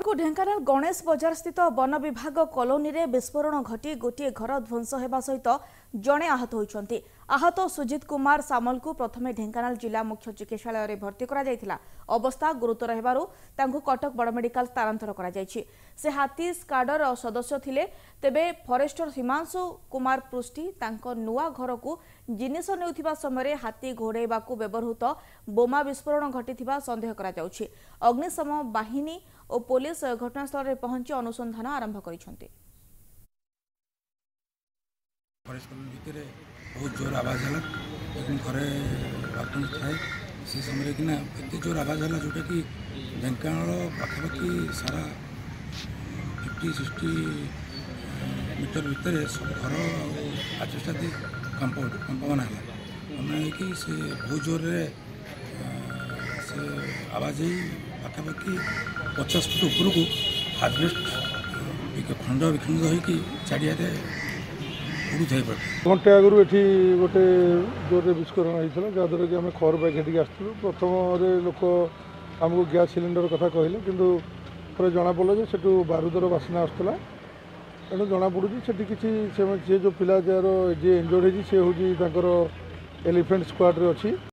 को ढेंकानाल गणेश बजार स्थित वन विभाग कॉलोनी रे विस्फोरण घटी गोटे घर ध्वंस होगा सहित जड़े आहत होती। आहत सुजित कुमार सामल को प्रथमे ढेंकानाल जिला मुख्य चिकित्सालय में भर्ती करा अवस्था गुरुतर हेबारु तांकु कटक बड़ मेडिकल स्थानांतर करा जायछि। से हाथी स्क्वाडर सदस्य थिले। तेबे फॉरेस्टर हिमांशु कुमार पृष्टि तांको नुआ घर को जिनिस नेउथिबा समय हाथी घोड़ाइबाकू व्यवहृत बोमा विस्फोरण घटिथिबा संदेह करा जाउछि। अग्निशम बाहिनी और पुलिस घटनास्थल में पहुंची अनुसंधान आरंभ करिसेंति। बहुत जोर आवाज है घरे बाथरूम थाए से समय कि एत जोर आवाज है जोटा कि ढेंकानाल पाखापाखि सारा 50-60 मीटर भितर सब घर आजबेस्टा कंपावन है कि से बहुत जोर से आवाज ही पाखापाखि 50 फुट ऊपर को आजबेस्ट खंड विखंड होगी चारियारे घंटे आगु ये गोटे जोर विस्फोरण होता है जहाँद्वारा कि आम खबर पाई खेटिक आसलु। प्रथम लोक आमको गैस सिलिंडर कथा कहले किंतु थे जना पड़ा से बारूदर बासना आसला तेणु जना पड़ी से जो पिला जार जी इंजर्ड होती सी हूँ एलिफेंट स्क्वाड रे अच्छी।